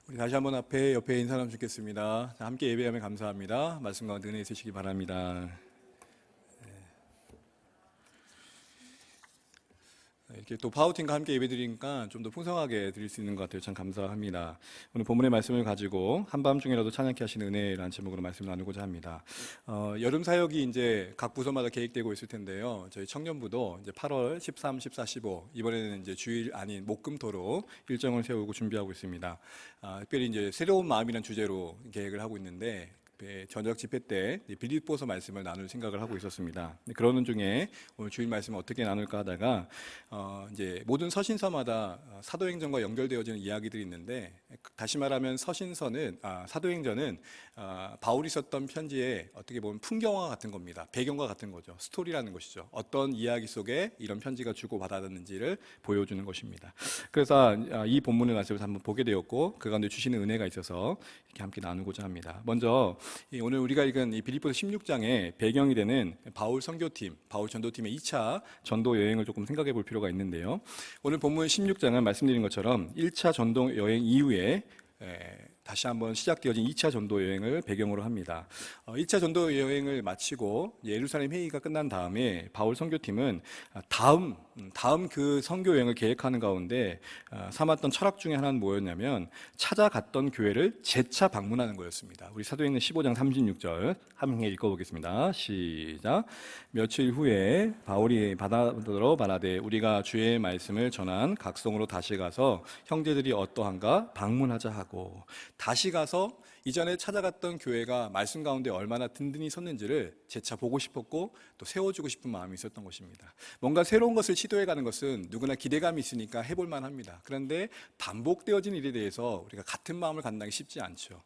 우리 다시 한번 옆에 인사 나누면 좋겠습니다. 자, 함께 예배하면 감사합니다. 말씀 가운데 은혜 있으시기 바랍니다. 이렇게 또 파우팀과 함께 예배드리니까 좀 더 풍성하게 드릴 수 있는 것 같아요. 참 감사합니다. 오늘 본문의 말씀을 가지고 한밤중이라도 찬양케 하시는 은혜라는 제목으로 말씀을 나누고자 합니다. 여름 사역이 이제 각 부서마다 계획되고 있을 텐데요. 저희 청년부도 이제 8월 13, 14, 15 이번에는 이제 주일 아닌 목금토로 일정을 세우고 준비하고 있습니다. 특별히 이제 새로운 마음이라는 주제로 계획을 하고 있는데. 저녁 집회 때 빌립보서 말씀을 나눌 생각을 하고 있었습니다. 그러는 중에 오늘 주일 말씀을 어떻게 나눌까 하다가 이제 모든 서신서마다 사도행전과 연결되어지는 이야기들이 있는데, 다시 말하면 사도행전은 바울이 썼던 편지에 어떻게 보면 풍경화 같은 겁니다. 배경과 같은 거죠. 스토리라는 것이죠. 어떤 이야기 속에 이런 편지가 주고받았는지를 보여주는 것입니다. 그래서 이 본문의 말씀을 한번 보게 되었고, 그 가운데 주시는 은혜가 있어서 이렇게 함께 나누고자 합니다. 먼저 오늘 우리가 읽은 이 빌립보서 16장의 배경이 되는 바울 선교팀, 바울 전도팀의 2차 전도 여행을 조금 생각해 볼 필요가 있는데요. 오늘 본문 16장은 말씀드린 것처럼 1차 전도 여행 이후에 다시 한번 시작되어진 2차 전도 여행을 배경으로 합니다. 1차 전도 여행을 마치고 예루살렘 회의가 끝난 다음에 바울 선교팀은 다음 그 선교 여행을 계획하는 가운데 삼았던 철학 중에 하나는 뭐였냐면 찾아갔던 교회를 재차 방문하는 거였습니다. 우리 사도행전 15장 36절 함께 읽어보겠습니다. 시작. 며칠 후에 바울이 바다로 말하되 우리가 주의 말씀을 전한 각 성으로 다시 가서 형제들이 어떠한가 방문하자 하고, 다시 가서 이전에 찾아갔던 교회가 말씀 가운데 얼마나 든든히 섰는지를 재차 보고 싶었고 또 세워주고 싶은 마음이 있었던 것입니다. 뭔가 새로운 것을 시도해가는 것은 누구나 기대감이 있으니까 해볼 만합니다. 그런데 반복되어진 일에 대해서 우리가 같은 마음을 갖는 게 쉽지 않죠.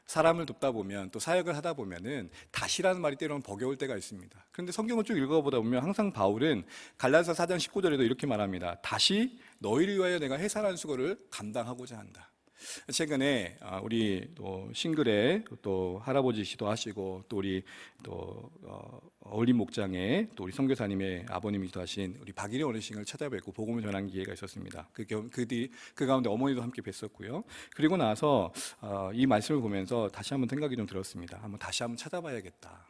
사람을 돕다 보면 또 사역을 하다 보면은 다시라는 말이 때로는 버거울 때가 있습니다. 그런데 성경을 쭉 읽어보다 보면 항상 바울은 갈라디아서 4장 19절에도 이렇게 말합니다. 다시 너희를 위하여 내가 해산한 수고를 감당하고자 한다. 최근에 우리 또 싱글에 또 할아버지시도 하시고 또 우리 또 어울림 목장에 또 우리 선교사님의 아버님이기도 하신 우리 박일의 어르신을 찾아뵙고 복음을 전한 기회가 있었습니다. 그 가운데 어머니도 함께 뵀었고요. 그리고 나서 이 말씀을 보면서 다시 한번 생각이 좀 들었습니다. 다시 한번 찾아봐야겠다.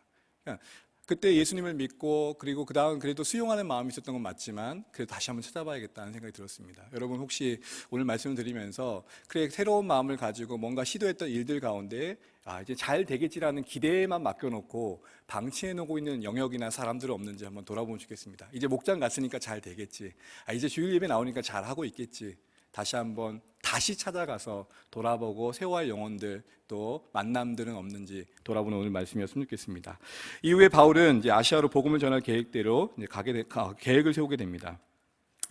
그때 예수님을 믿고 그리고 그 다음 그래도 수용하는 마음이 있었던 건 맞지만 그래도 다시 한번 찾아봐야겠다는 생각이 들었습니다. 여러분 혹시 오늘 말씀을 드리면서 그래 새로운 마음을 가지고 뭔가 시도했던 일들 가운데 이제 잘 되겠지라는 기대에만 맡겨놓고 방치해놓고 있는 영역이나 사람들은 없는지 한번 돌아보면 좋겠습니다. 이제 목장 갔으니까 잘 되겠지, 이제 주일 예배 나오니까 잘하고 있겠지, 다시 찾아가서 돌아보고 세워할 영혼들 또 만남들은 없는지 돌아보는 오늘 말씀이었으면 좋겠습니다. 이후에 바울은 이제 아시아로 복음을 전할 계획대로 계획을 세우게 됩니다.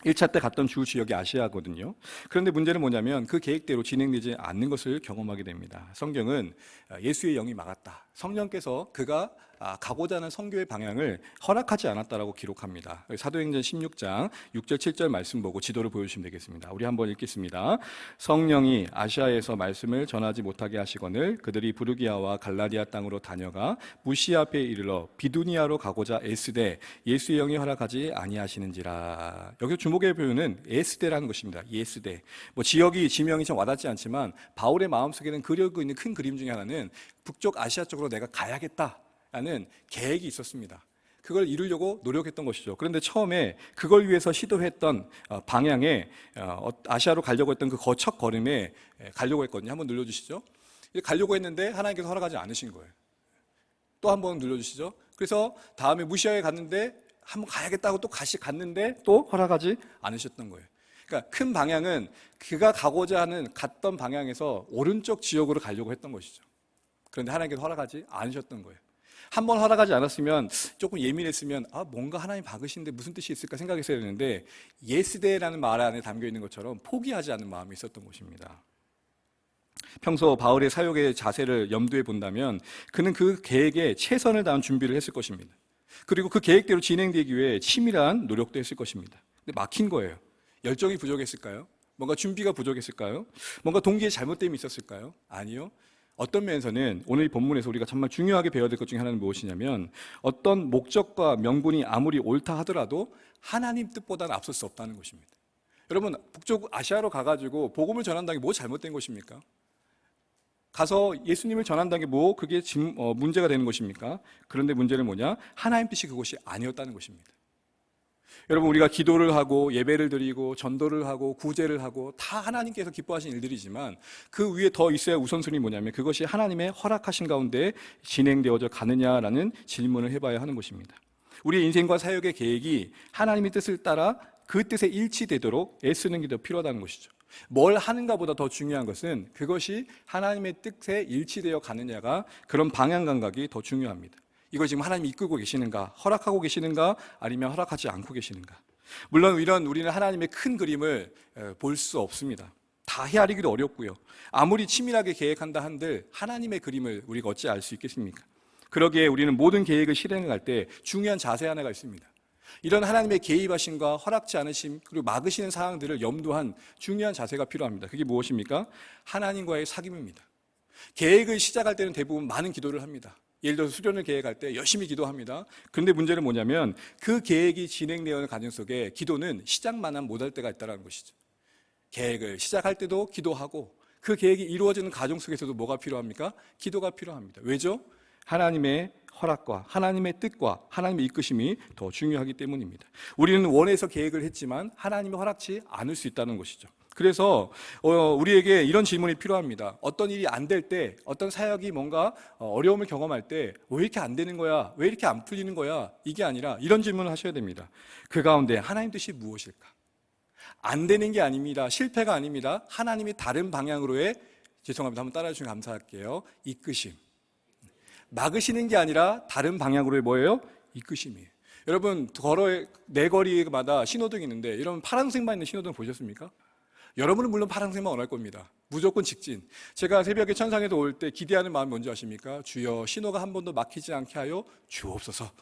1차 때 갔던 주 지역이 아시아거든요. 그런데 문제는 뭐냐면 그 계획대로 진행되지 않는 것을 경험하게 됩니다. 성경은 예수의 영이 막았다. 성령께서 그가 가고자 하는 선교의 방향을 허락하지 않았다라고 기록합니다. 사도행전 16장 6절 7절 말씀 보고 지도를 보여주시면 되겠습니다. 우리 한번 읽겠습니다. 성령이 아시아에서 말씀을 전하지 못하게 하시거늘 그들이 부르기아와 갈라디아 땅으로 다녀가 무시아 앞에 이르러 비두니아로 가고자 애쓰되 예수의 영이 허락하지 아니하시는지라. 여기서 주목의 표현은 에스데라는 것입니다. 예스데. 지명이 좀 와닿지 않지만 바울의 마음속에는 그려고 있는 큰 그림 중에 하나는 북쪽 아시아 쪽으로 내가 가야겠다라는 계획이 있었습니다. 그걸 이루려고 노력했던 것이죠. 그런데 처음에 그걸 위해서 시도했던 방향에 아시아로 가려고 했던 그 첫 걸음에 가려고 했거든요. 한번 눌러주시죠. 가려고 했는데 하나님께서 허락하지 않으신 거예요. 또 한번 눌러주시죠. 그래서 다음에 무시아에 갔는데 한번 가야겠다고 또 다시 갔는데 또 허락하지 않으셨던 거예요. 그러니까 큰 방향은 그가 갔던 방향에서 오른쪽 지역으로 가려고 했던 것이죠. 그런데 하나님께서 허락하지 않으셨던 거예요. 한번 허락하지 않았으면 조금 예민했으면 뭔가 하나님 박으시는데 무슨 뜻이 있을까 생각했어야 되는데 예스데라는 말 안에 담겨 있는 것처럼 포기하지 않는 마음이 있었던 것입니다. 평소 바울의 사역의 자세를 염두에 본다면 그는 그 계획에 최선을 다한 준비를 했을 것입니다. 그리고 그 계획대로 진행되기 위해 치밀한 노력도 했을 것입니다. 근데 막힌 거예요. 열정이 부족했을까요? 뭔가 준비가 부족했을까요? 뭔가 동기에 잘못됨이 있었을까요? 아니요. 어떤 면에서는 오늘 이 본문에서 우리가 정말 중요하게 배워야 될 것 중에 하나는 무엇이냐면 어떤 목적과 명분이 아무리 옳다 하더라도 하나님 뜻보다는 앞설 수 없다는 것입니다. 여러분 북쪽 아시아로 가가지고 복음을 전한다는 게 뭐 잘못된 것입니까? 가서 예수님을 전한다는 게 그게 문제가 되는 것입니까? 그런데 문제는 뭐냐? 하나님 뜻이 그것이 아니었다는 것입니다. 여러분, 우리가 기도를 하고 예배를 드리고 전도를 하고 구제를 하고 다 하나님께서 기뻐하신 일들이지만 그 위에 더 있어야 우선순위 뭐냐면 그것이 하나님의 허락하신 가운데 진행되어져 가느냐라는 질문을 해봐야 하는 것입니다. 우리의 인생과 사역의 계획이 하나님의 뜻을 따라 그 뜻에 일치되도록 애쓰는 게 더 필요하다는 것이죠. 뭘 하는가보다 더 중요한 것은 그것이 하나님의 뜻에 일치되어 가느냐가, 그런 방향 감각이 더 중요합니다. 이걸 지금 하나님이 이끌고 계시는가, 허락하고 계시는가, 아니면 허락하지 않고 계시는가. 물론 우리는 하나님의 큰 그림을 볼 수 없습니다. 다 헤아리기도 어렵고요. 아무리 치밀하게 계획한다 한들 하나님의 그림을 우리가 어찌 알 수 있겠습니까? 그러기에 우리는 모든 계획을 실행해 갈 때 중요한 자세 하나가 있습니다. 이런 하나님의 개입하심과 허락지 않으심, 그리고 막으시는 사항들을 염두한 중요한 자세가 필요합니다. 그게 무엇입니까? 하나님과의 사귐입니다. 계획을 시작할 때는 대부분 많은 기도를 합니다. 예를 들어서 수련을 계획할 때 열심히 기도합니다. 그런데 문제는 뭐냐면 그 계획이 진행되어가는 과정 속에 기도는 시작만한 못할 때가 있다는 것이죠. 계획을 시작할 때도 기도하고 그 계획이 이루어지는 과정 속에서도 뭐가 필요합니까? 기도가 필요합니다. 왜죠? 하나님의 허락과 하나님의 뜻과 하나님의 이끄심이 더 중요하기 때문입니다. 우리는 원해서 계획을 했지만 하나님이 허락치 않을 수 있다는 것이죠. 그래서 우리에게 이런 질문이 필요합니다. 어떤 일이 안 될 때, 어떤 사역이 뭔가 어려움을 경험할 때 왜 이렇게 안 되는 거야? 왜 이렇게 안 풀리는 거야? 이게 아니라 이런 질문을 하셔야 됩니다. 그 가운데 하나님 뜻이 무엇일까? 안 되는 게 아닙니다. 실패가 아닙니다. 하나님이 다른 방향으로의, 죄송합니다, 한번 따라해 주시면 감사할게요, 이끄심. 막으시는 게 아니라 다른 방향으로의 뭐예요? 이끄심이에요. 여러분, 내 거리마다 신호등이 있는데 여러분 파란색만 있는 신호등 보셨습니까? 여러분은 물론 파란색만 원할 겁니다. 무조건 직진. 제가 새벽에 천상에서 올 때 기대하는 마음이 뭔지 아십니까? 주여, 신호가 한 번도 막히지 않게 하여 주옵소서.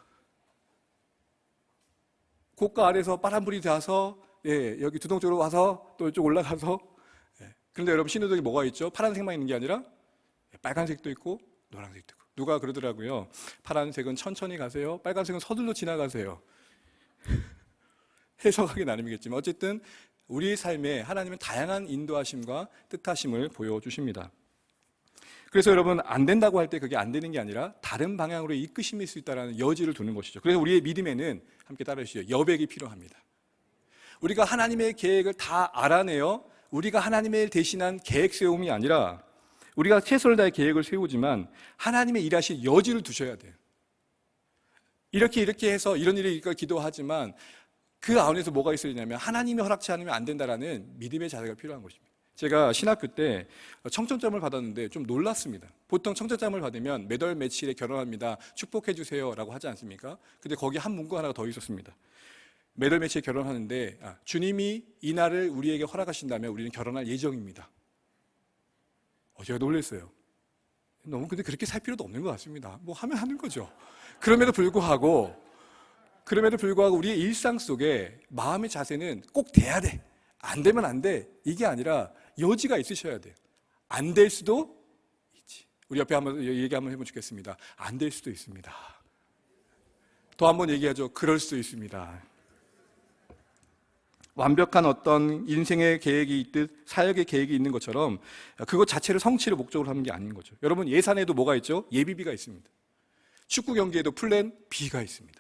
고가 아래서 파란불이 닿아서 여기 두동 쪽으로 와서 또 이쪽 올라가서. 그런데 여러분, 신호등이 뭐가 있죠? 파란색만 있는 게 아니라 빨간색도 있고 노란색도 있고. 누가 그러더라고요. 파란색은 천천히 가세요, 빨간색은 서둘러 지나가세요. 해석하기 나름이겠지만 어쨌든 우리의 삶에 하나님은 다양한 인도하심과 뜻하심을 보여주십니다. 그래서 여러분, 안 된다고 할 때 그게 안 되는 게 아니라 다른 방향으로 이끄심일 수 있다는 여지를 두는 것이죠. 그래서 우리의 믿음에는, 함께 따라해 주시죠, 여백이 필요합니다. 우리가 하나님의 계획을 다 알아내요, 우리가 하나님의 대신한 계획 세움이 아니라 우리가 최선을 다해 계획을 세우지만 하나님의 일하실 여지를 두셔야 돼요. 이렇게 해서 이런 일이 있을까 기도하지만 그 안에서 뭐가 있어야 되냐면 하나님이 허락치 않으면 안 된다라는 믿음의 자세가 필요한 것입니다. 제가 신학교 때 청점장을 받았는데 좀 놀랐습니다. 보통 청점장을 받으면 몇 월 며칠에 결혼합니다, 축복해 주세요 라고 하지 않습니까? 근데 거기 한 문구 하나가 더 있었습니다. 몇 월 며칠에 결혼하는데 주님이 이 날을 우리에게 허락하신다면 우리는 결혼할 예정입니다. 제가 놀랐어요. 너무 근데 그렇게 살 필요도 없는 것 같습니다. 뭐 하면 하는 거죠. 그럼에도 불구하고 우리의 일상 속에 마음의 자세는 꼭 돼야 돼, 안 되면 안 돼, 이게 아니라 여지가 있으셔야 돼요. 안 될 수도 있지. 우리 옆에 한번 얘기 한번 해보면 좋겠습니다. 안 될 수도 있습니다. 더 한번 얘기하죠. 그럴 수도 있습니다. 완벽한 어떤 인생의 계획이 있듯 사역의 계획이 있는 것처럼 그것 자체를 성취를 목적으로 하는 게 아닌 거죠. 여러분, 예산에도 뭐가 있죠? 예비비가 있습니다. 축구 경기에도 플랜 B가 있습니다.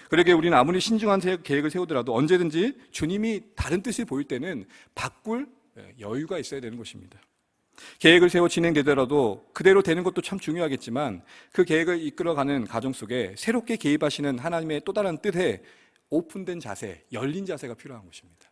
그러게 우리는 아무리 신중한 계획을 세우더라도 언제든지 주님이 다른 뜻을 보일 때는 바꿀 여유가 있어야 되는 것입니다. 계획을 세워 진행되더라도 그대로 되는 것도 참 중요하겠지만 그 계획을 이끌어가는 과정 속에 새롭게 개입하시는 하나님의 또 다른 뜻에 오픈된 자세, 열린 자세가 필요한 것입니다.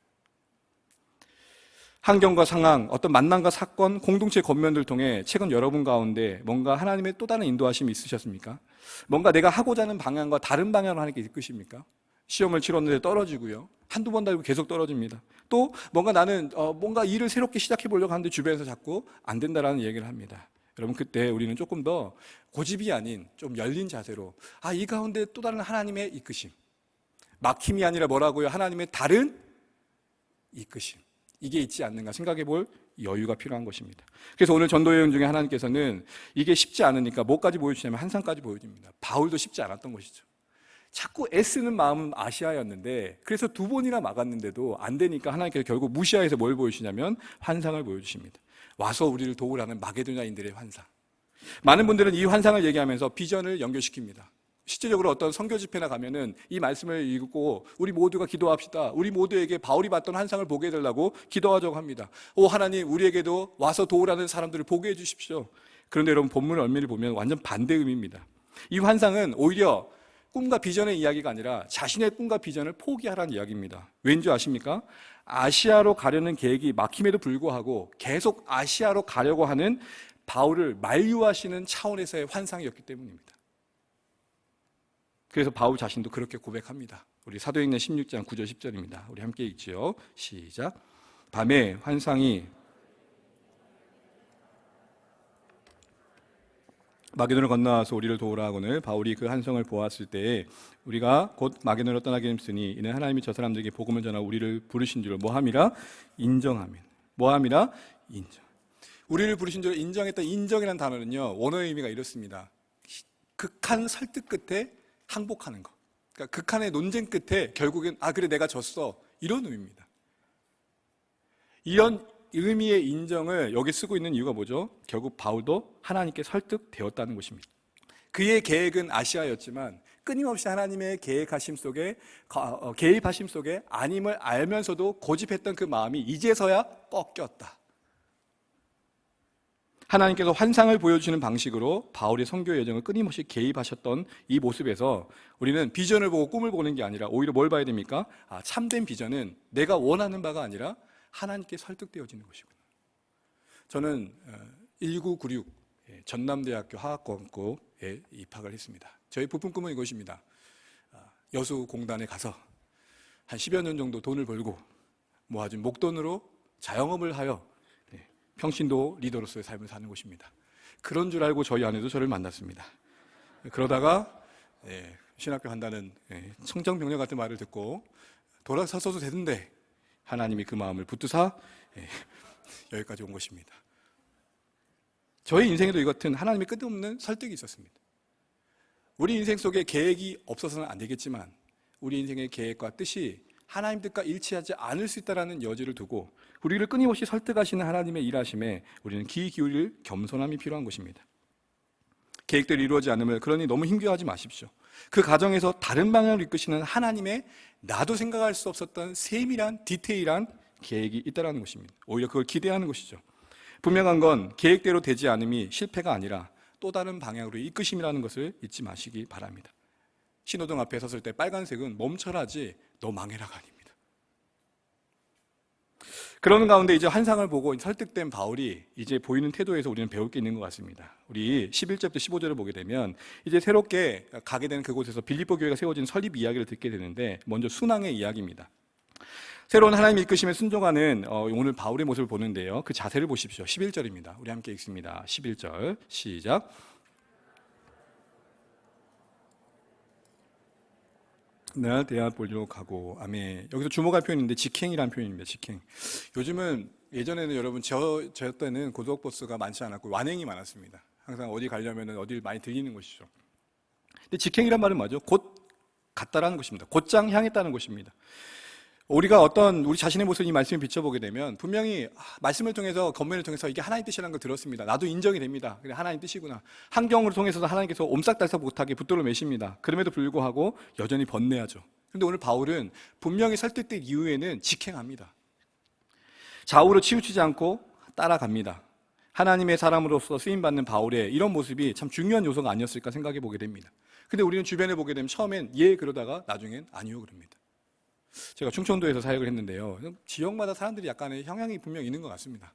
환경과 상황, 어떤 만남과 사건, 공동체 겉면들을 통해 최근 여러분 가운데 뭔가 하나님의 또 다른 인도하심이 있으셨습니까? 뭔가 내가 하고자 하는 방향과 다른 방향으로 하는 게 이끄십니까? 시험을 치렀는데 떨어지고요, 한두 번 달고 계속 떨어집니다. 또 뭔가 나는 뭔가 일을 새롭게 시작해 보려고 하는데 주변에서 자꾸 안 된다라는 얘기를 합니다. 여러분, 그때 우리는 조금 더 고집이 아닌 좀 열린 자세로 이 가운데 또 다른 하나님의 이끄심, 막힘이 아니라 뭐라고요? 하나님의 다른 이끄심, 이게 있지 않는가 생각해 볼 여유가 필요한 것입니다. 그래서 오늘 전도 여행 중에 하나님께서는 이게 쉽지 않으니까 뭐까지 보여주시냐면 한상까지 보여줍니다. 바울도 쉽지 않았던 것이죠. 자꾸 애쓰는 마음은 아시아였는데 그래서 2번이나 막았는데도 안 되니까 하나님께서 결국 무시하에서 뭘 보여주시냐면 환상을 보여주십니다. 와서 우리를 도우라는 마게도냐인들의 환상. 많은 분들은 이 환상을 얘기하면서 비전을 연결시킵니다. 실제적으로 어떤 선교 집회나 가면은 이 말씀을 읽고 우리 모두가 기도합시다. 우리 모두에게 바울이 봤던 환상을 보게 해달라고 기도하자고 합니다. 오 하나님, 우리에게도 와서 도우라는 사람들을 보게 해주십시오. 그런데 여러분, 본문 얼미를 보면 완전 반대 의미입니다. 이 환상은 오히려 꿈과 비전의 이야기가 아니라 자신의 꿈과 비전을 포기하라는 이야기입니다. 왠지 아십니까? 아시아로 가려는 계획이 막힘에도 불구하고 계속 아시아로 가려고 하는 바울을 만류하시는 차원에서의 환상이었기 때문입니다. 그래서 바울 자신도 그렇게 고백합니다. 우리 사도행전 16장 9절 10절입니다. 우리 함께 읽지요. 시작. 밤에 환상이 마게도를 건너와서 우리를 도우라 하거늘 바울이 그 환상을 보았을 때에 우리가 곧 마게도를 떠나게 됐으니 이는 하나님이 저 사람들에게 복음을 전하고 우리를 부르신 줄을 뭐함이라 인정하면. 뭐함이라 인정. 우리를 부르신 줄을 인정했다. 인정이라는 단어는요, 원어의 의미가 이렇습니다. 극한 설득 끝에 항복하는 것. 그러니까 극한의 논쟁 끝에 결국엔 그래 내가 졌어, 이런 의미입니다. 이런 의미의 인정을 여기 쓰고 있는 이유가 뭐죠? 결국 바울도 하나님께 설득되었다는 것입니다. 그의 계획은 아시아였지만 끊임없이 하나님의 계획하심 속에 개입하심 속에 아님을 알면서도 고집했던 그 마음이 이제서야 꺾였다. 하나님께서 환상을 보여주시는 방식으로 바울의 선교 여정을 끊임없이 개입하셨던 이 모습에서 우리는 비전을 보고 꿈을 보는 게 아니라 오히려 뭘 봐야 됩니까? 참된 비전은 내가 원하는 바가 아니라 하나님께 설득되어지는 것이구나. 저는 1996 전남대학교 화학공학과에 입학을 했습니다. 저희 부품 꿈은 이것입니다. 여수공단에 가서 한 10여 년 정도 돈을 벌고 모아준 목돈으로 자영업을 하여 평신도 리더로서의 삶을 사는 곳입니다. 그런 줄 알고 저희 아내도 저를 만났습니다. 그러다가 신학교 간다는 청정병력 같은 말을 듣고 돌아서서도 되는데 하나님이 그 마음을 붙드사 여기까지 온 것입니다. 저희 인생에도 이 같은 하나님의 끝없는 설득이 있었습니다. 우리 인생 속에 계획이 없어서는 안 되겠지만 우리 인생의 계획과 뜻이 하나님 뜻과 일치하지 않을 수 있다는 여지를 두고 우리를 끊임없이 설득하시는 하나님의 일하심에 우리는 귀 기울일 겸손함이 필요한 것입니다. 계획대로 이루어지지 않으면 그러니 너무 힘겨워하지 마십시오. 그 과정에서 다른 방향으로 이끄시는 하나님의 나도 생각할 수 없었던 세밀한 디테일한 계획이 있다는 것입니다. 오히려 그걸 기대하는 것이죠. 분명한 건 계획대로 되지 않음이 실패가 아니라 또 다른 방향으로 이끄심이라는 것을 잊지 마시기 바랍니다. 신호등 앞에 섰을 때 빨간색은 멈춰라지 너 망해라가 아닙니다. 그러는 가운데 이제 환상을 보고 설득된 바울이 이제 보이는 태도에서 우리는 배울 게 있는 것 같습니다. 우리 11절부터 15절을 보게 되면 이제 새롭게 가게 되는 그곳에서 빌립보 교회가 세워진 설립 이야기를 듣게 되는데 먼저 순항의 이야기입니다. 새로운 하나님의 이끄심에 순종하는 오늘 바울의 모습을 보는데요. 그 자세를 보십시오. 11절입니다. 우리 함께 읽습니다. 11절 시작. 날 대학 보려고 가고. 아멘. 여기서 주목할 표현인데 직행이라는 표현입니다. 직행. 요즘은 예전에는 여러분 저 때는 고속버스가 많지 않았고 완행이 많았습니다. 항상 어디 가려면 어디를 많이 들리는 것이죠. 근데 직행이란 말은 뭐죠? 곧 갔다라는 것입니다. 곧장 향했다는 것입니다. 우리가 우리 자신의 모습을 이 말씀을 비춰보게 되면 분명히 말씀을 통해서 권면을 통해서 이게 하나님 뜻이라는 걸 들었습니다. 나도 인정이 됩니다. 그래 하나님 뜻이구나. 환경을 통해서도 하나님께서 옴싹달싹 못하게 붙들어 매십니다. 그럼에도 불구하고 여전히 번뇌하죠. 그런데 오늘 바울은 분명히 설득된 이후에는 직행합니다. 좌우로 치우치지 않고 따라갑니다. 하나님의 사람으로서 쓰임받는 바울의 이런 모습이 참 중요한 요소가 아니었을까 생각해 보게 됩니다. 근데 우리는 주변에 보게 되면 처음엔 그러다가 나중엔 아니요 그럽니다. 제가 충청도에서 사역을 했는데요. 지역마다 사람들이 약간의 성향이 분명 있는 것 같습니다.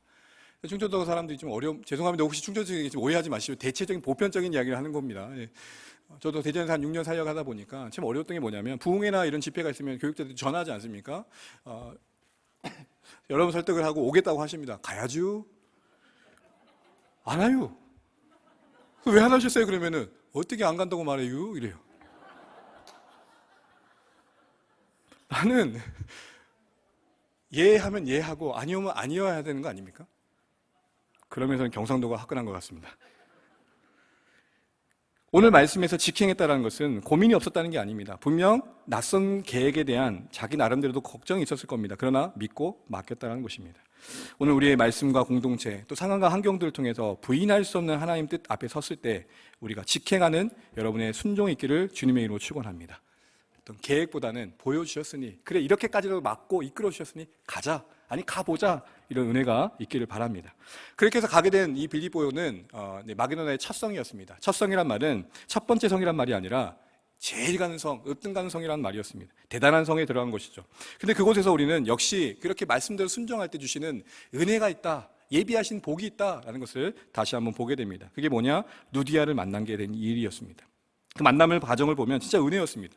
충청도 사람들이 좀 죄송합니다. 혹시 충청도에 오해하지 마시고 대체적인 보편적인 이야기를 하는 겁니다. 저도 대전에서 한 6년 사역하다 보니까 참 어려웠던 게 뭐냐면 부흥회나 이런 집회가 있으면 교육자들이 전화하지 않습니까? 여러분 설득을 하고 오겠다고 하십니다. 가야죠. 안 와요. 왜 안 하셨어요? 그러면은 어떻게 안 간다고 말해요? 이래요. 나는 하면 하고 아니오면 아니어야 되는 거 아닙니까? 그러면서는 경상도가 화끈한 것 같습니다. 오늘 말씀에서 직행했다는 것은 고민이 없었다는 게 아닙니다. 분명 낯선 계획에 대한 자기 나름대로도 걱정이 있었을 겁니다. 그러나 믿고 맡겼다는 것입니다. 오늘 우리의 말씀과 공동체, 또 상황과 환경들을 통해서 부인할 수 없는 하나님 뜻 앞에 섰을 때 우리가 직행하는 여러분의 순종이 있기를 주님의 이름으로 축원합니다. 어떤 계획보다는 보여주셨으니, 그래 이렇게까지도 맞고 이끌어 주셨으니 가자, 아니 가보자, 이런 은혜가 있기를 바랍니다. 그렇게 해서 가게 된 이 빌립보는 마게도나의 첫 성이었습니다. 첫 성이란 말은 첫 번째 성이란 말이 아니라 제일 가는 성, 으뜸 가는 성이라는 말이었습니다. 대단한 성에 들어간 것이죠. 근데 그곳에서 우리는 역시 그렇게 말씀대로 순종할 때 주시는 은혜가 있다, 예비하신 복이 있다라는 것을 다시 한번 보게 됩니다. 그게 뭐냐? 루디아를 만난 게 된 일이었습니다. 그 만남의 과정을 보면 진짜 은혜였습니다.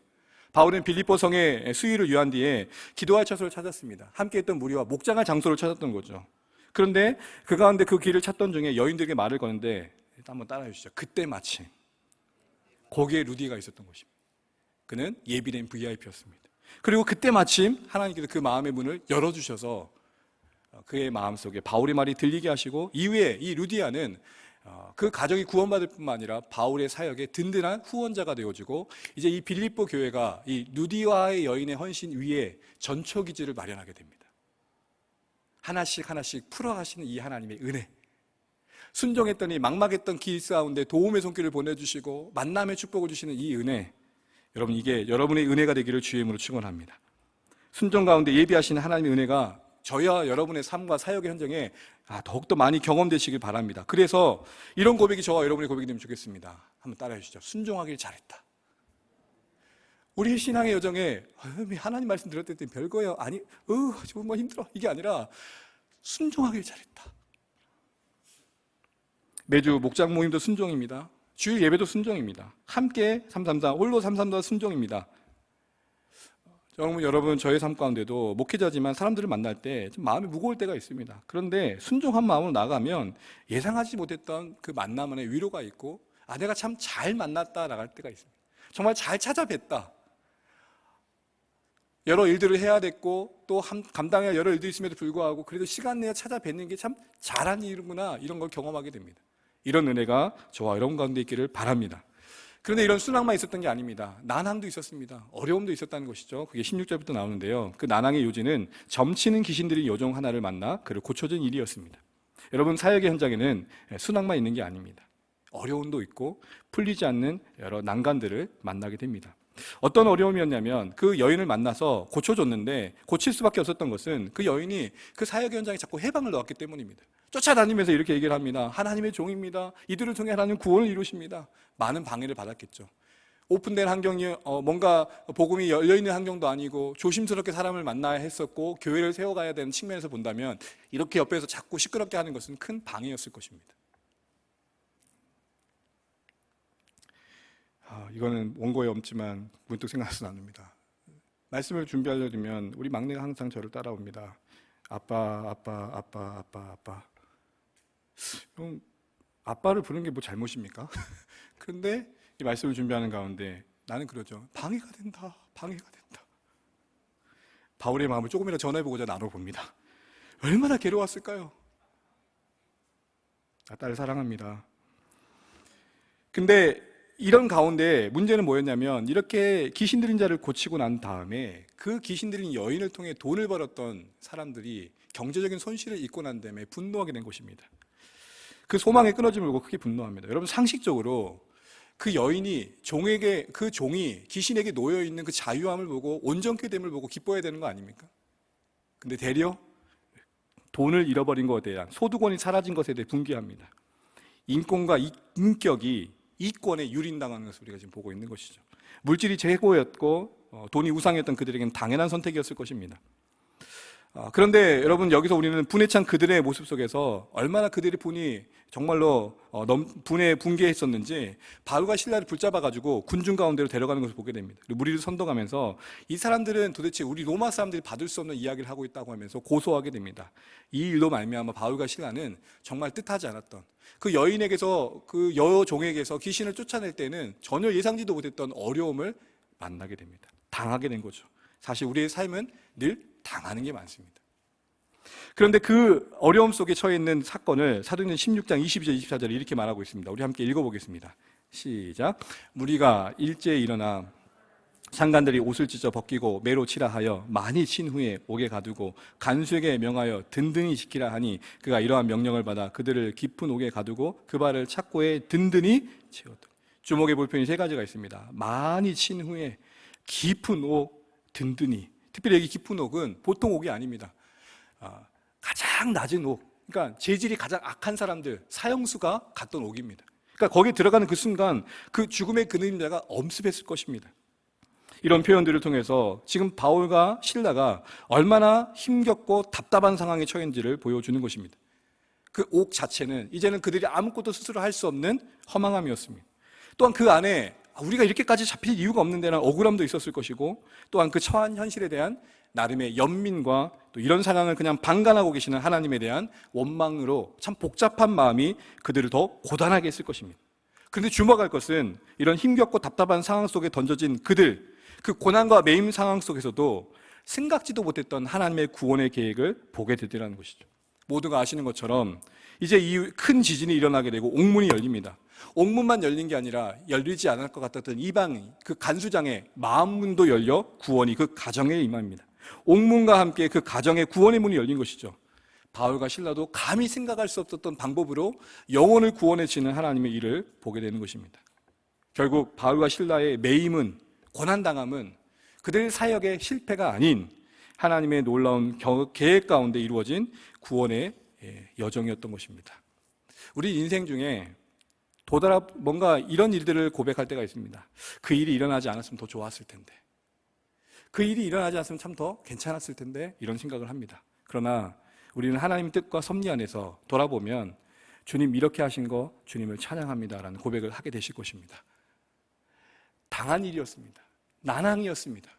바울은 빌립보 성의 수위를 유한 뒤에 기도할 처소를 찾았습니다. 함께했던 무리와 목장할 장소를 찾았던 거죠. 그런데 그 가운데 그 길을 찾던 중에 여인들에게 말을 거는데, 일단 한번 따라해 주시죠. 그때 마침 거기에 루디가 있었던 것입니다. 그는 예비된 VIP였습니다. 그리고 그때 마침 하나님께서 그 마음의 문을 열어주셔서 그의 마음속에 바울의 말이 들리게 하시고, 이후에 이 루디아는 그 가정이 구원받을 뿐만 아니라 바울의 사역에 든든한 후원자가 되어지고, 이제 이 빌립보 교회가 이 루디아의 여인의 헌신 위에 전초기지를 마련하게 됩니다. 하나씩 하나씩 풀어가시는 이 하나님의 은혜, 순종했더니 막막했던 길 가운데 도움의 손길을 보내주시고 만남의 축복을 주시는 이 은혜, 여러분 이게 여러분의 은혜가 되기를 주의 이름으로 축원합니다. 순종 가운데 예비하시는 하나님의 은혜가 저희와 여러분의 삶과 사역의 현장에 더욱더 많이 경험되시길 바랍니다. 그래서 이런 고백이 저와 여러분의 고백이 되면 좋겠습니다. 한번 따라해 주시죠. 순종하길 잘했다. 우리 신앙의 여정에 하나님 말씀 들었을 때 별거예요, 아니 정말 힘들어, 이게 아니라 순종하길 잘했다. 매주 목장 모임도 순종입니다. 주일 예배도 순종입니다. 함께 333, 홀로 333도 순종입니다. 여러분 저의 삶 가운데도 목회자지만 사람들을 만날 때 좀 마음이 무거울 때가 있습니다. 그런데 순종한 마음으로 나가면 예상하지 못했던 그 만남 안에 위로가 있고, 내가 참 잘 만났다 나갈 때가 있습니다. 정말 잘 찾아뵀다. 여러 일들을 해야 됐고 또 감당해야 할 여러 일들이 있음에도 불구하고 그래도 시간 내에 찾아뵙는 게 참 잘한 일이구나, 이런 걸 경험하게 됩니다. 이런 은혜가 저와 여러분 가운데 있기를 바랍니다. 그런데 이런 순항만 있었던 게 아닙니다. 난항도 있었습니다. 어려움도 있었다는 것이죠. 그게 16절부터 나오는데요. 그 난항의 요지는 점치는 귀신들이 여종 하나를 만나 그를 고쳐준 일이었습니다. 여러분 사역의 현장에는 순항만 있는 게 아닙니다. 어려움도 있고 풀리지 않는 여러 난관들을 만나게 됩니다. 어떤 어려움이었냐면 그 여인을 만나서 고쳐줬는데 고칠 수밖에 없었던 것은 그 여인이 그 사역 현장에 자꾸 해방을 넣었기 때문입니다. 쫓아다니면서 이렇게 얘기를 합니다. 하나님의 종입니다. 이들을 통해 하나님 구원을 이루십니다. 많은 방해를 받았겠죠. 오픈된 환경이 뭔가 복음이 열려있는 환경도 아니고 조심스럽게 사람을 만나야 했었고 교회를 세워가야 되는 측면에서 본다면 이렇게 옆에서 자꾸 시끄럽게 하는 것은 큰 방해였을 것입니다. 이거는 원고에 없지만 문득 생각나서 나눕니다. 말씀을 준비하려면 우리 막내가 항상 저를 따라옵니다. 아빠. 형, 아빠를 부르는 게 뭐 잘못입니까? 그런데 이 말씀을 준비하는 가운데 나는 그러죠. 방해가 된다. 바울의 마음을 조금이라도 전해보고자 나눠봅니다. 얼마나 괴로웠을까요? 딸을 사랑합니다. 근데 이런 가운데 문제는 뭐였냐면, 이렇게 귀신 들린 자를 고치고 난 다음에 그 귀신 들린 여인을 통해 돈을 벌었던 사람들이 경제적인 손실을 입고 난 다음에 분노하게 된 것입니다. 그 소망의 끊어짐을 보고 크게 분노합니다. 여러분 상식적으로 그 여인이 그 종이 귀신에게 놓여있는 그 자유함을 보고 온전케 됨을 보고 기뻐해야 되는 거 아닙니까? 근데 되려 돈을 잃어버린 것에 대한, 소득원이 사라진 것에 대해 분개합니다. 인권과 인격이 이권에 유린당하는 것을 우리가 지금 보고 있는 것이죠. 물질이 최고였고 돈이 우상이었던 그들에게는 당연한 선택이었을 것입니다. 그런데 여러분 여기서 우리는 분에 찬 그들의 모습 속에서 얼마나 그들의 분이 정말로 분에 분개했었는지 바울과 실라를 붙잡아가지고 군중 가운데로 데려가는 것을 보게 됩니다. 그리고 무리를 선동하면서 이 사람들은 도대체 우리 로마 사람들이 받을 수 없는 이야기를 하고 있다고 하면서 고소하게 됩니다. 이 일로 말미암아 바울과 실라는 정말 뜻하지 않았던 그 여인에게서, 그 여종에게서 귀신을 쫓아낼 때는 전혀 예상지도 못했던 어려움을 만나게 됩니다. 당하게 된 거죠. 사실 우리의 삶은 늘 당하는 게 많습니다. 그런데 그 어려움 속에 처해 있는 사건을 사도행전 16장 22절 24절에 이렇게 말하고 있습니다. 우리 함께 읽어보겠습니다. 시작. 무리가 일제에 일어나 상관들이 옷을 찢어 벗기고 매로 치라 하여 많이 친 후에 옥에 가두고 간수에게 명하여 든든히 지키라 하니 그가 이러한 명령을 받아 그들을 깊은 옥에 가두고 그 발을 착고에 든든히 채웠다. 주목해 볼 표현이 세 가지가 있습니다. 많이 친 후에 깊은 옥, 든든히. 특별히 여기 깊은 옥은 보통 옥이 아닙니다. 가장 낮은 옥, 그러니까 재질이 가장 악한 사람들, 사형수가 갔던 옥입니다. 그러니까 거기에 들어가는 그 순간 그 죽음의 그림자가 엄습했을 것입니다. 이런 표현들을 통해서 지금 바울과 실라가 얼마나 힘겹고 답답한 상황에 처했는지를 보여주는 것입니다. 그 옥 자체는 이제는 그들이 아무것도 스스로 할 수 없는 허망함이었습니다. 또한 그 안에 우리가 이렇게까지 잡힐 이유가 없는 데는 억울함도 있었을 것이고, 또한 그 처한 현실에 대한 나름의 연민과 또 이런 상황을 그냥 방관하고 계시는 하나님에 대한 원망으로 참 복잡한 마음이 그들을 더 고단하게 했을 것입니다. 그런데 주목할 것은 이런 힘겹고 답답한 상황 속에 던져진 그들, 그 고난과 매임 상황 속에서도 생각지도 못했던 하나님의 구원의 계획을 보게 되더라는 것이죠. 모두가 아시는 것처럼 이제 이 큰 지진이 일어나게 되고 옥문이 열립니다. 옥문만 열린 게 아니라 열리지 않을 것 같았던 이방 그 간수장의 마음문도 열려 구원이 그 가정에 임합니다. 옥문과 함께 그 가정의 구원의 문이 열린 것이죠. 바울과 실라도 감히 생각할 수 없었던 방법으로 영혼을 구원해 주는 하나님의 일을 보게 되는 것입니다. 결국 바울과 실라의 매임은, 고난당함은 그들의 사역의 실패가 아닌 하나님의 놀라운 계획 가운데 이루어진 구원의 여정이었던 것입니다. 우리 인생 중에 뭔가 이런 일들을 고백할 때가 있습니다. 그 일이 일어나지 않았으면 더 좋았을 텐데, 그 일이 일어나지 않았으면 참 더 괜찮았을 텐데, 이런 생각을 합니다. 그러나 우리는 하나님 뜻과 섭리 안에서 돌아보면 주님 이렇게 하신 거 주님을 찬양합니다라는 고백을 하게 되실 것입니다. 당한 일이었습니다. 난항이었습니다.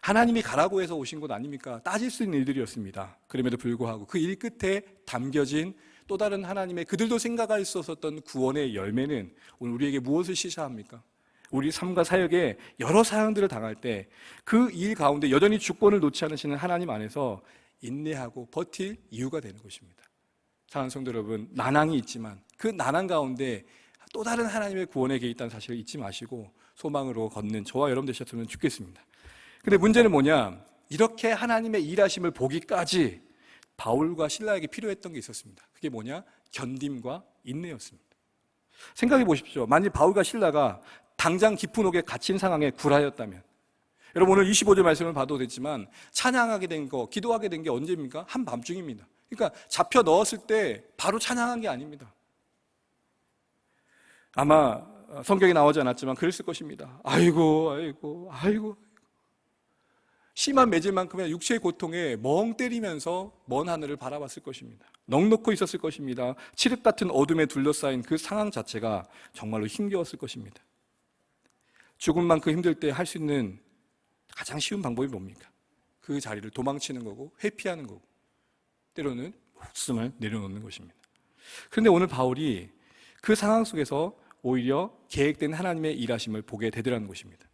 하나님이 가라고 해서 오신 것 아닙니까? 따질 수 있는 일들이었습니다. 그럼에도 불구하고 그 일 끝에 담겨진 또 다른 하나님의 그들도 생각할 수 없었던 구원의 열매는 오늘 우리에게 무엇을 시사합니까? 우리 삶과 사역에 여러 사항들을 당할 때 그 일 가운데 여전히 주권을 놓지 않으시는 하나님 안에서 인내하고 버틸 이유가 되는 것입니다. 사랑하는 성도 여러분, 난항이 있지만 그 난항 가운데 또 다른 하나님의 구원의 계획이 있다는 사실을 잊지 마시고 소망으로 걷는 저와 여러분 되셨으면 좋겠습니다. 근데 문제는 뭐냐? 이렇게 하나님의 일하심을 보기까지 바울과 실라에게 필요했던 게 있었습니다. 그게 뭐냐? 견딤과 인내였습니다. 생각해 보십시오. 만일 바울과 실라가 당장 깊은 옥에 갇힌 상황에 굴하였다면, 여러분 오늘 25절 말씀을 봐도 됐지만 찬양하게 된 거, 기도하게 된 게 언제입니까? 한밤중입니다. 그러니까 잡혀 넣었을 때 바로 찬양한 게 아닙니다. 아마 성경에 나오지 않았지만 그랬을 것입니다. 아이고 심한 매질만큼의 육체의 고통에 멍 때리면서 먼 하늘을 바라봤을 것입니다. 넋놓고 있었을 것입니다. 칠흑 같은 어둠에 둘러싸인 그 상황 자체가 정말로 힘겨웠을 것입니다. 죽음만큼 힘들 때 할 수 있는 가장 쉬운 방법이 뭡니까? 그 자리를 도망치는 거고 회피하는 거고 때로는 목숨을 내려놓는 것입니다. 그런데 오늘 바울이 그 상황 속에서 오히려 계획된 하나님의 일하심을 보게 되더라는 것입니다.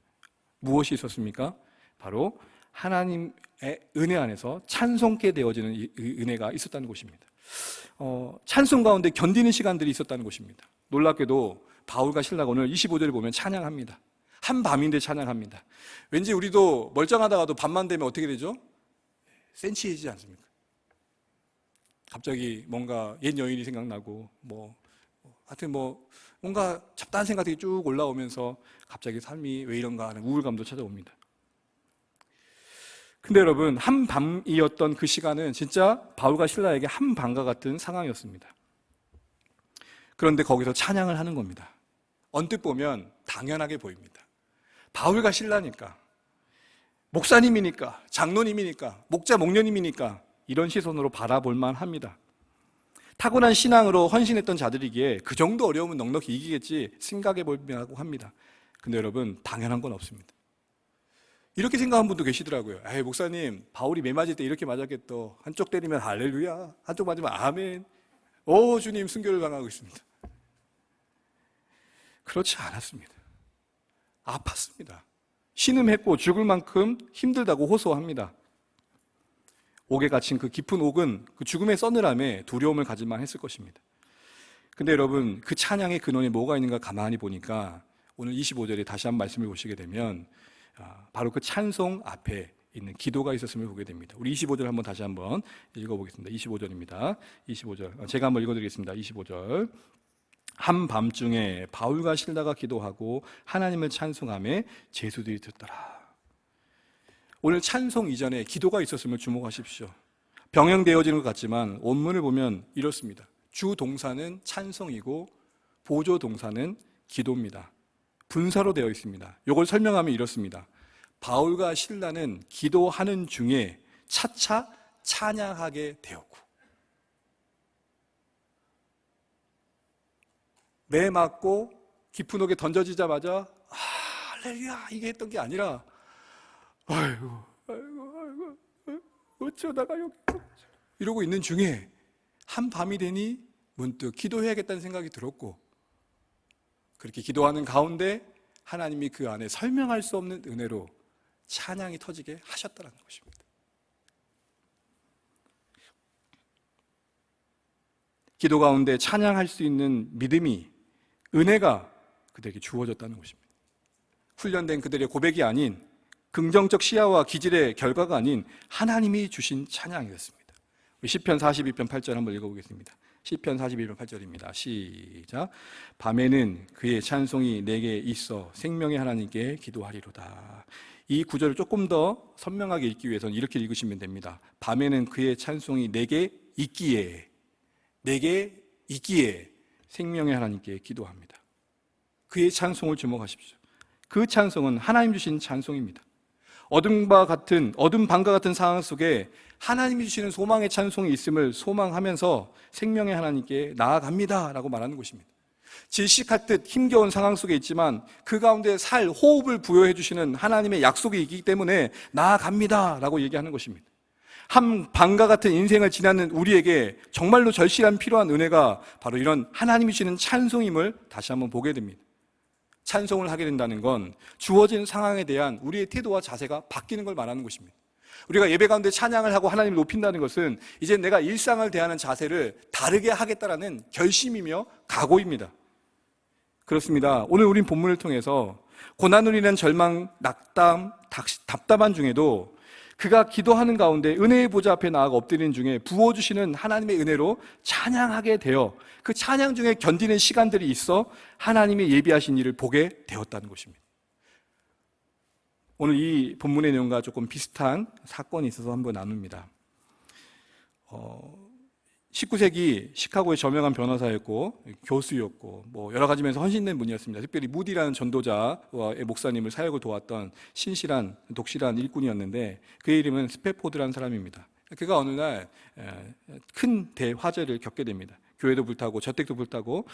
무엇이 있었습니까? 바로 하나님의 은혜 안에서 찬송케 되어지는 은혜가 있었다는 것입니다. 찬송 가운데 견디는 시간들이 있었다는 것입니다. 놀랍게도 바울과 실라가 오늘 25절을 보면 찬양합니다. 한밤인데 찬양합니다. 왠지 우리도 멀쩡하다가도 밤만 되면 어떻게 되죠? 센치해지지 않습니까? 갑자기 뭔가 옛 여인이 생각나고 하여튼 뭔가 잡다한 생각이 쭉 올라오면서 갑자기 삶이 왜 이런가 하는 우울감도 찾아옵니다. 근데 여러분, 한밤이었던 그 시간은 진짜 바울과 실라에게 한밤과 같은 상황이었습니다. 그런데 거기서 찬양을 하는 겁니다. 언뜻 보면 당연하게 보입니다. 바울과 실라니까, 목사님이니까, 장로님이니까, 목자 목녀님이니까 이런 시선으로 바라볼 만합니다. 타고난 신앙으로 헌신했던 자들이기에 그 정도 어려움은 넉넉히 이기겠지 생각해 볼 만하고 합니다. 근데 여러분, 당연한 건 없습니다. 이렇게 생각한 분도 계시더라고요. 에이, 목사님, 바울이 매 맞을 때 이렇게 맞았겠더. 한쪽 때리면 할렐루야, 한쪽 맞으면 아멘. 오, 주님 순교를 당하고 있습니다. 그렇지 않았습니다. 아팠습니다. 신음했고 죽을 만큼 힘들다고 호소합니다. 옥에 갇힌 그 깊은 옥은 그 죽음의 서늘함에 두려움을 가질만 했을 것입니다. 근데 여러분, 그 찬양의 근원에 뭐가 있는가 가만히 보니까 오늘 25절에 다시 한번 말씀을 보시게 되면 바로 그 찬송 앞에 있는 기도가 있었음을 보게 됩니다. 우리 25절 한번 다시 한번 읽어보겠습니다. 25절입니다. 25절 제가 한번 읽어드리겠습니다. 25절 한밤중에 바울과 실라가 기도하고 하나님을 찬송하며 제수들이 듣더라. 오늘 찬송 이전에 기도가 있었음을 주목하십시오. 병행되어지는 것 같지만 원문을 보면 이렇습니다. 주 동사는 찬송이고 보조 동사는 기도입니다. 분사로 되어 있습니다. 이걸 설명하면 이렇습니다. 바울과 실라는 기도하는 중에 차차 찬양하게 되었고, 매 맞고 깊은 옥에 던져지자마자 할렐루야 이게 했던 게 아니라 아이고 어쩌다가 여기 이러고 있는 중에 한밤이 되니 문득 기도해야겠다는 생각이 들었고, 그렇게 기도하는 가운데 하나님이 그 안에 설명할 수 없는 은혜로 찬양이 터지게 하셨다는 것입니다. 기도 가운데 찬양할 수 있는 믿음이, 은혜가 그들에게 주어졌다는 것입니다. 훈련된 그들의 고백이 아닌, 긍정적 시야와 기질의 결과가 아닌 하나님이 주신 찬양이었습니다. 우리 시편 42편 8절 한번 읽어보겠습니다. 시편 42편 8절입니다. 시작. 밤에는 그의 찬송이 내게 있어 생명의 하나님께 기도하리로다. 이 구절을 조금 더 선명하게 읽기 위해서는 이렇게 읽으시면 됩니다. 밤에는 그의 찬송이 내게 있기에 생명의 하나님께 기도합니다. 그의 찬송을 주목하십시오. 그 찬송은 하나님 주신 찬송입니다. 어둠 밤과 같은 상황 속에 하나님이 주시는 소망의 찬송이 있음을 소망하면서 생명의 하나님께 나아갑니다 라고 말하는 것입니다. 질식할 듯 힘겨운 상황 속에 있지만 그 가운데 살 호흡을 부여해 주시는 하나님의 약속이 있기 때문에 나아갑니다 라고 얘기하는 것입니다. 한 밤과 같은 인생을 지나는 우리에게 정말로 절실한 필요한 은혜가 바로 이런 하나님이 주시는 찬송임을 다시 한번 보게 됩니다. 찬송을 하게 된다는 건 주어진 상황에 대한 우리의 태도와 자세가 바뀌는 걸 말하는 것입니다. 우리가 예배 가운데 찬양을 하고 하나님을 높인다는 것은 이제 내가 일상을 대하는 자세를 다르게 하겠다라는 결심이며 각오입니다. 그렇습니다. 오늘 우린 본문을 통해서 고난으로 인한 절망, 낙담, 답답한 중에도 그가 기도하는 가운데 은혜의 보좌 앞에 나아가 엎드리는 중에 부어주시는 하나님의 은혜로 찬양하게 되어 그 찬양 중에 견디는 시간들이 있어 하나님의 예비하신 일을 보게 되었다는 것입니다. 오늘 이 본문의 내용과 조금 비슷한 사건이 있어서 한번 나눕니다. 19세기 시카고의 저명한 변호사였고 교수였고 여러 가지 면에서 헌신된 분이었습니다. 특별히 무디라는 전도자의 목사님을 사역을 도왔던 신실한 독실한 일꾼이었는데 그의 이름은 스패포드라는 사람입니다. 그가 어느 날 큰 대화재를 겪게 됩니다. 교회도 불타고 저택도 불타고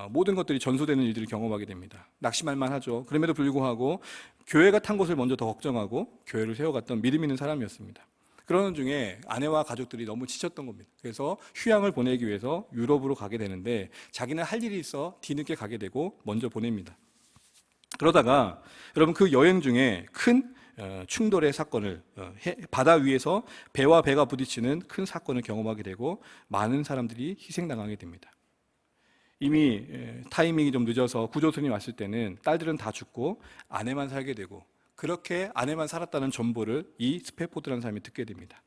모든 것들이 전소되는 일들을 경험하게 됩니다. 낙심할 만하죠. 그럼에도 불구하고 교회가 탄 것을 먼저 더 걱정하고 교회를 세워갔던 믿음 있는 사람이었습니다. 그러는 중에 아내와 가족들이 너무 지쳤던 겁니다. 그래서 휴양을 보내기 위해서 유럽으로 가게 되는데 자기는 할 일이 있어 뒤늦게 가게 되고 먼저 보냅니다. 그러다가 여러분 그 여행 중에 큰 충돌의 사건을 바다 위에서 배와 배가 부딪히는 큰 사건을 경험하게 되고 많은 사람들이 희생당하게 됩니다. 이미 타이밍이 좀 늦어서 구조선이 왔을 때는 딸들은 다 죽고 아내만 살게 되고 그렇게 아내만 살았다는 전보를 이 스패포드라는 사람이 듣게 됩니다.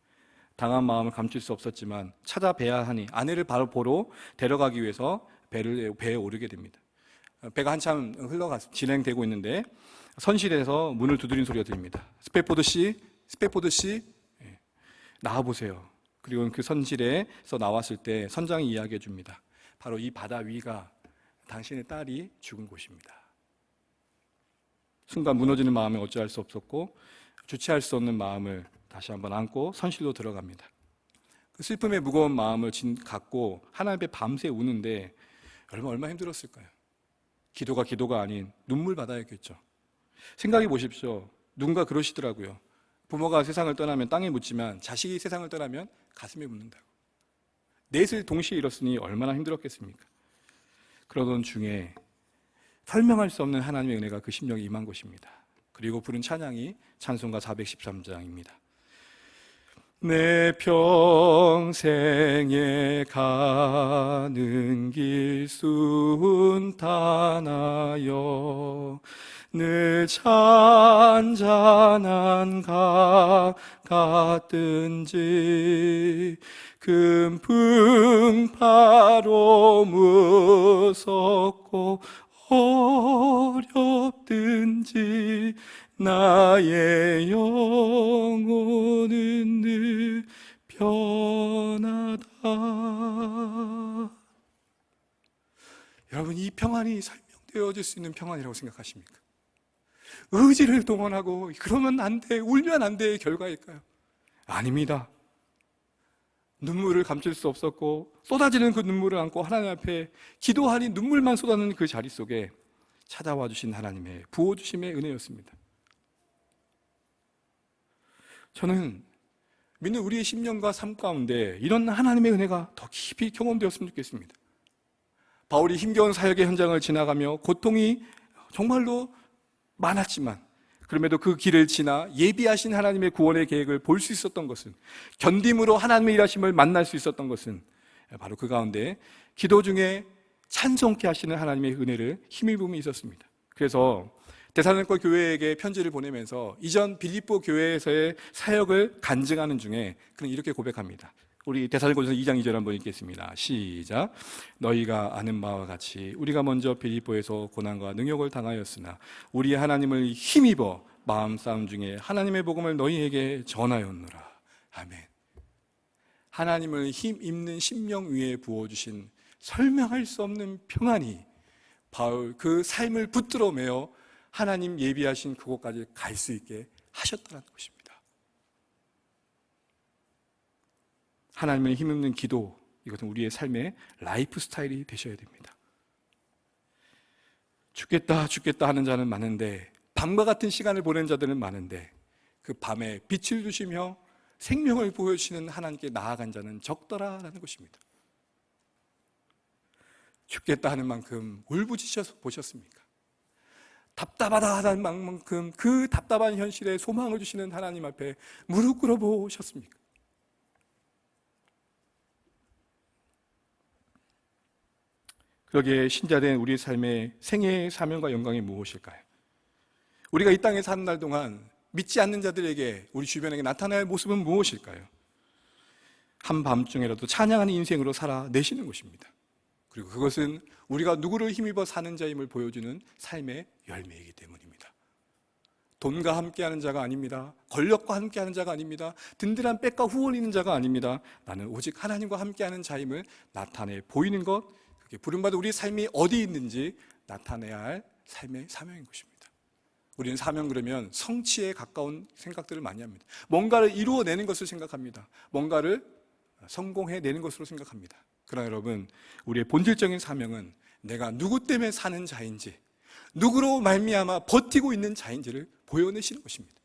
당한 마음을 감출 수 없었지만 찾아뵈야 하니 아내를 바로 보러 데려가기 위해서 배에 오르게 됩니다. 배가 한참 진행되고 있는데 선실에서 문을 두드린 소리가 들립니다. 스패포드 씨, 나와보세요. 그리고 그 선실에서 나왔을 때 선장이 이야기해 줍니다. 바로 이 바다 위가 당신의 딸이 죽은 곳입니다. 순간 무너지는 마음에 어찌할 수 없었고 주체할 수 없는 마음을 다시 한번 안고 선실로 들어갑니다. 그 슬픔의 무거운 마음을 갖고 하나님 앞에 밤새 우는데 얼마나 힘들었을까요? 기도가 아닌 눈물 바다였겠죠. 생각해 보십시오. 누군가 그러시더라고요. 부모가 세상을 떠나면 땅에 묻지만 자식이 세상을 떠나면 가슴에 묻는다고. 넷을 동시에 잃었으니 얼마나 힘들었겠습니까? 그러던 중에 설명할 수 없는 하나님의 은혜가 그 심령에 임한 것입니다. 그리고 부른 찬양이 찬송가 413장입니다. 내 평생에 가는 길 순탄하여 늘 잔잔한 강 같든지 금풍파로 무섭고 어렵든지 나의 영혼은 늘 편하다. 여러분, 이 평안이 설명되어질 수 있는 평안이라고 생각하십니까? 의지를 동원하고 그러면 안 돼, 울면 안 돼의 결과일까요? 아닙니다. 눈물을 감출 수 없었고 쏟아지는 그 눈물을 안고 하나님 앞에 기도하니 눈물만 쏟아내는 그 자리 속에 찾아와 주신 하나님의 부어주심의 은혜였습니다. 저는 믿는 우리의 심령과 삶 가운데 이런 하나님의 은혜가 더 깊이 경험되었으면 좋겠습니다. 바울이 힘겨운 사역의 현장을 지나가며 고통이 정말로 많았지만 그럼에도 그 길을 지나 예비하신 하나님의 구원의 계획을 볼 수 있었던 것은, 견딤으로 하나님의 일하심을 만날 수 있었던 것은 바로 그 가운데 기도 중에 찬송케 하시는 하나님의 은혜를 힘입음이 있었습니다. 그래서 데살로니가 교회에게 편지를 보내면서 이전 빌립보 교회에서의 사역을 간증하는 중에 그는 이렇게 고백합니다. 우리 데살로니가서 2장 2절 한번 읽겠습니다. 시작. 너희가 아는 바와 같이 우리가 먼저 빌립보에서 고난과 능욕을 당하였으나 우리 하나님을 힘입어 마음 싸움 중에 하나님의 복음을 너희에게 전하였노라. 아멘. 하나님을 힘입는 심령 위에 부어주신 설명할 수 없는 평안이 바울 그 삶을 붙들어 매어 하나님 예비하신 그곳까지 갈 수 있게 하셨다는 것입니다. 하나님을 힘입는 기도, 이것은 우리의 삶의 라이프 스타일이 되셔야 됩니다. 죽겠다 하는 자는 많은데, 밤과 같은 시간을 보낸 자들은 많은데 그 밤에 빛을 주시며 생명을 보여주시는 하나님께 나아간 자는 적더라라는 것입니다. 죽겠다 하는 만큼 울부짖어서 보셨습니까? 답답하다 하는 만큼 그 답답한 현실에 소망을 주시는 하나님 앞에 무릎 꿇어 보셨습니까? 그러기에 신자된 우리 삶의 생애의 사명과 영광이 무엇일까요? 우리가 이 땅에 사는 날 동안 믿지 않는 자들에게, 우리 주변에게 나타날 모습은 무엇일까요? 한밤중에라도 찬양하는 인생으로 살아내시는 것입니다. 그리고 그것은 우리가 누구를 힘입어 사는 자임을 보여주는 삶의 열매이기 때문입니다. 돈과 함께하는 자가 아닙니다. 권력과 함께하는 자가 아닙니다. 든든한 백과 후원 있는 자가 아닙니다. 나는 오직 하나님과 함께하는 자임을 나타내 보이는 것, 그게 부름받은 우리 삶이 어디 있는지 나타내야 할 삶의 사명인 것입니다. 우리는 사명 그러면 성취에 가까운 생각들을 많이 합니다. 뭔가를 이루어내는 것을 생각합니다. 뭔가를 성공해내는 것으로 생각합니다. 그러나 여러분, 우리의 본질적인 사명은 내가 누구 때문에 사는 자인지, 누구로 말미암아 버티고 있는 자인지를 보여내시는 것입니다.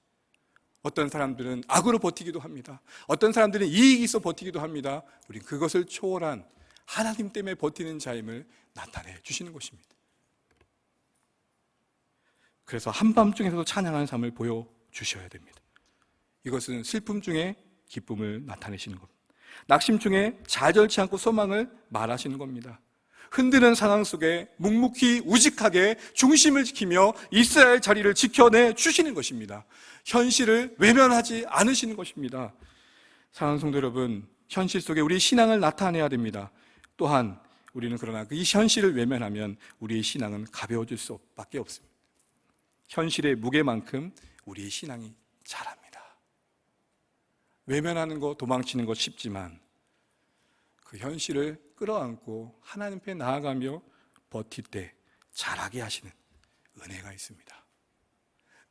어떤 사람들은 악으로 버티기도 합니다. 어떤 사람들은 이익이 있어 버티기도 합니다. 우리는 그것을 초월한 하나님 때문에 버티는 자임을 나타내 주시는 것입니다. 그래서 한밤중에서도 찬양하는 삶을 보여주셔야 됩니다. 이것은 슬픔 중에 기쁨을 나타내시는 겁니다. 낙심 중에 좌절치 않고 소망을 말하시는 겁니다. 흔드는 상황 속에 묵묵히 우직하게 중심을 지키며 있어야 할 자리를 지켜내 주시는 것입니다. 현실을 외면하지 않으시는 것입니다. 사랑하는 성도 여러분, 현실 속에 우리 신앙을 나타내야 됩니다. 또한 우리는 그러나 이 현실을 외면하면 우리의 신앙은 가벼워질 수밖에 없습니다. 현실의 무게만큼 우리의 신앙이 자랍니다. 외면하는 것, 도망치는 것 쉽지만 그 현실을 끌어안고 하나님 앞에 나아가며 버틸 때 자라게 하시는 은혜가 있습니다.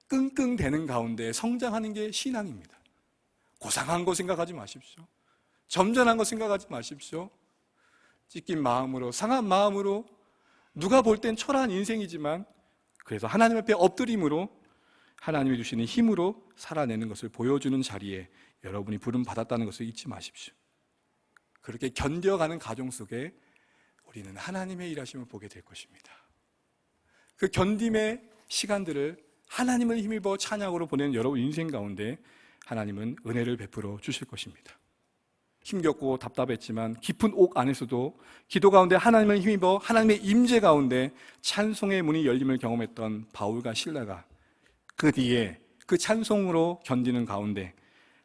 끙끙대는 가운데 성장하는 게 신앙입니다. 고상한 거 생각하지 마십시오. 점잖은 거 생각하지 마십시오. 찢긴 마음으로, 상한 마음으로, 누가 볼 땐 초라한 인생이지만 그래서 하나님 앞에 엎드림으로 하나님이 주시는 힘으로 살아내는 것을 보여주는 자리에 여러분이 부름받았다는 것을 잊지 마십시오. 그렇게 견뎌가는 가정 속에 우리는 하나님의 일하심을 보게 될 것입니다. 그 견딤의 시간들을 하나님을 힘입어 찬양으로 보내는 여러분 인생 가운데 하나님은 은혜를 베풀어 주실 것입니다. 힘겹고 답답했지만 깊은 옥 안에서도 기도 가운데 하나님을 힘입어 하나님의 임재 가운데 찬송의 문이 열림을 경험했던 바울과 실라가 그 뒤에 그 찬송으로 견디는 가운데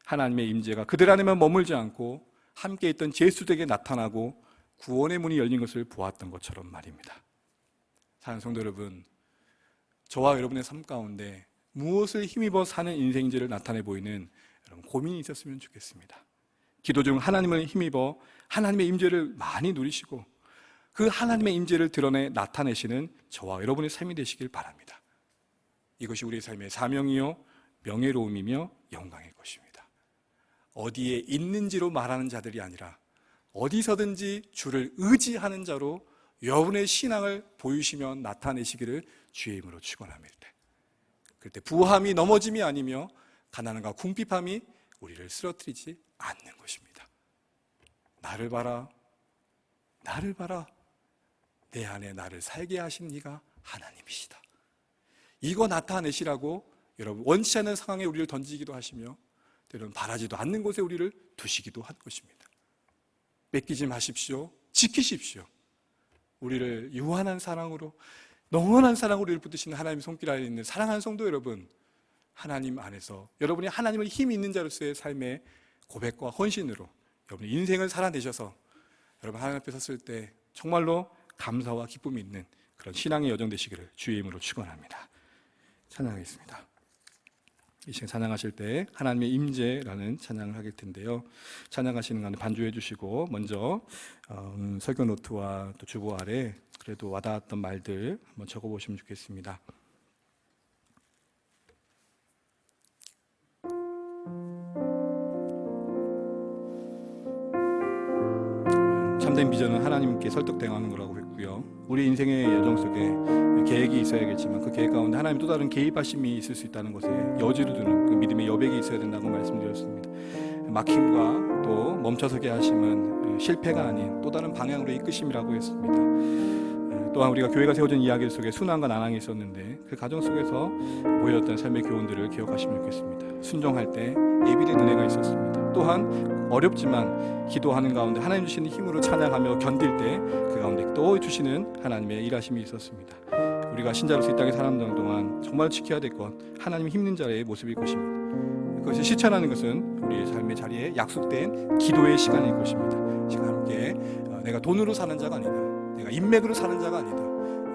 하나님의 임재가 그들 안에만 머물지 않고 함께 있던 제수들에게 나타나고 구원의 문이 열린 것을 보았던 것처럼 말입니다. 사랑하는 성도 여러분, 저와 여러분의 삶 가운데 무엇을 힘입어 사는 인생인지를 나타내 보이는 여러분 고민이 있었으면 좋겠습니다. 기도 중 하나님을 힘입어 하나님의 임재를 많이 누리시고 그 하나님의 임재를 드러내 나타내시는 저와 여러분의 삶이 되시길 바랍니다. 이것이 우리의 삶의 사명이요 명예로움이며 영광일 것입니다. 어디에 있는지로 말하는 자들이 아니라 어디서든지 주를 의지하는 자로 여러분의 신앙을 보이시며 나타내시기를 주의 이름으로 축원합니다. 그때 부함이 넘어짐이 아니며 가난함과 궁핍함이 우리를 쓰러뜨리지 않는 것입니다. 나를 봐라, 나를 봐라. 내 안에 나를 살게 하신 네가 하나님이시다. 이거 나타내시라고 여러분 원치 않는 상황에 우리를 던지기도 하시며 때로는 바라지도 않는 곳에 우리를 두시기도 한 것입니다. 뺏기지 마십시오. 지키십시오. 우리를 유한한 사랑으로 영원한 사랑으로 우리를 붙드시는 하나님의 손길 안에 있는 사랑하는 성도 여러분, 하나님 안에서 여러분이 하나님을 힘이 있는 자로서의 삶의 고백과 헌신으로 여러분의 인생을 살아내셔서 여러분 하나님 앞에 섰을 때 정말로 감사와 기쁨이 있는 그런 신앙의 여정 되시기를 주의 이름으로 축원합니다. 찬양하겠습니다. 이 시간 찬양하실 때 하나님의 임재라는 찬양을 하길 텐데요. 찬양하시는 가운데 반주해 주시고 먼저 설교 노트와 또 주보 아래 그래도 와닿았던 말들 한번 적어보시면 좋겠습니다. 참된 비전은 하나님께 설득당하는 거라고 했고요. 우리 인생의 여정 속에 계획이 있어야겠지만 그 계획 가운데 하나님 또 다른 개입하심이 있을 수 있다는 것에 여지를 두는 그 믿음의 여백이 있어야 된다고 말씀드렸습니다. 막힘과 또 멈춰서게 하심은 실패가 아닌 또 다른 방향으로 이끄심이라고 했습니다. 또한 우리가 교회가 세워진 이야기 속에 순환과 난항이 있었는데 그 과정 속에서 보여졌던 삶의 교훈들을 기억하시면 좋겠습니다. 순종할 때 예비된 은혜가 있었습니다. 또한 어렵지만 기도하는 가운데 하나님 주시는 힘으로 찬양하며 견딜 때 그 가운데 또 주시는 하나님의 일하심이 있었습니다. 우리가 신자로서 이 땅에 사는 동안 정말 지켜야 될 것 하나님의 힘든 자의 모습일 것입니다. 그것을 실천하는 것은 우리의 삶의 자리에 약속된 기도의 시간일 것입니다. 지금 함께 내가 돈으로 사는 자가 아니다, 내가 인맥으로 사는 자가 아니다,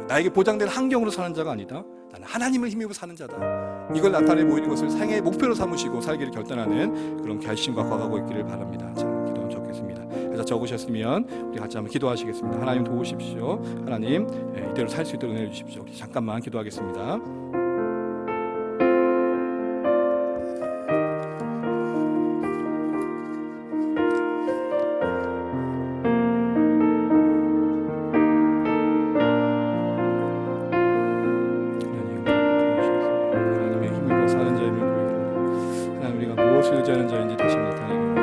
나에게 보장된 환경으로 사는 자가 아니다, 나는 하나님을 힘입어 사는 자다. 이걸 나타내 보이는 것을 생애의 목표로 삼으시고 살기를 결단하는 그런 결심과 과거가 있기를 바랍니다. 자, 기도 좀 적겠습니다. 그래서 적으셨으면 우리 같이 한번 기도하시겠습니다. 하나님 도우십시오. 하나님 이대로 살 수 있도록 내려주십시오. 우리 잠깐만 기도하겠습니다. 의지하는 자인지 다시 나타내고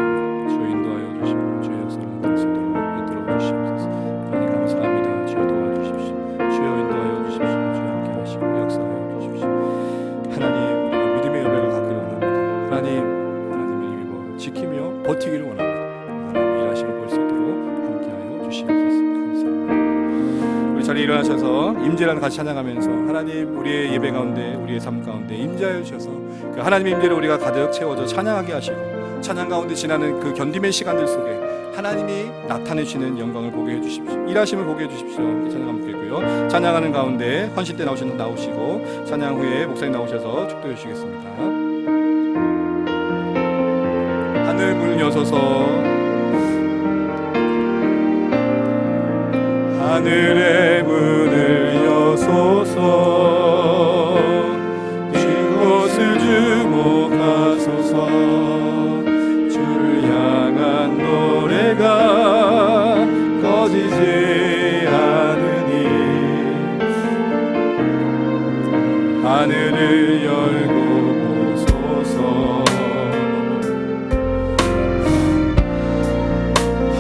주여 인도하여 주시고 주의 역사를 나타낼 수 있도록 붙들어 주시옵소서. 하나님 감사합니다. 주여 도와주십시오. 주여 인도하여 주십시오. 주여 함께 하시고 역사하여 주십시오. 하나님, 우리가 믿음의 여백을 갖기를 원합니다. 하나님을 힘입어 지키며 버티기를 원합니다. 하나님 일하심을 볼 수 있도록 함께하여 주시옵소서. 감사합니다. 우리 자리에 일어나셔서 임재라는 같이 찬양하면서 하나님 우리의 예배 가운데 우리의 삶 가운데 임재하여 주셔서 그 하나님의 임재로 우리가 가득 채워져 찬양하게 하시고 찬양 가운데 지나는 그 견딤의 시간들 속에 하나님이 나타내시는 영광을 보게 해주십시오. 일하심을 보게 해주십시오. 찬양하면 되고요. 찬양하는 가운데 헌신 때 나오시고 찬양 후에 목사님 나오셔서 축도해 주시겠습니다. 하늘 문을 여소서 하늘의 문을 여소서 이곳을 주목하소서 주를 향한 노래가 꺼지지 않으니 하늘을 열고 오소서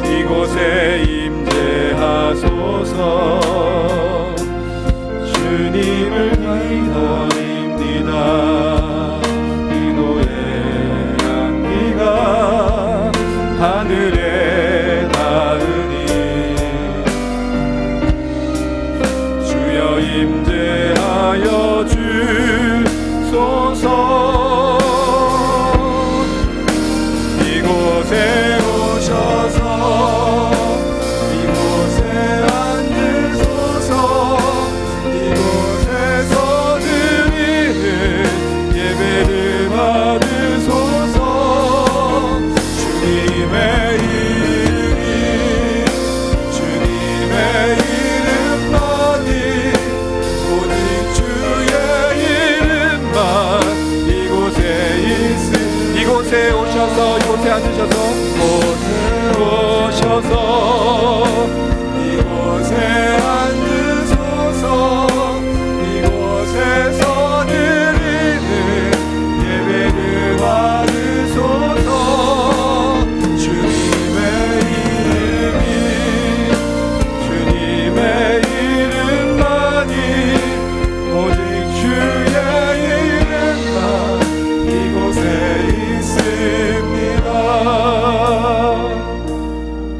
이곳에 임재하소서 주님을 기다립니다. 기도의 향기가 하늘에 임재하여 주소서.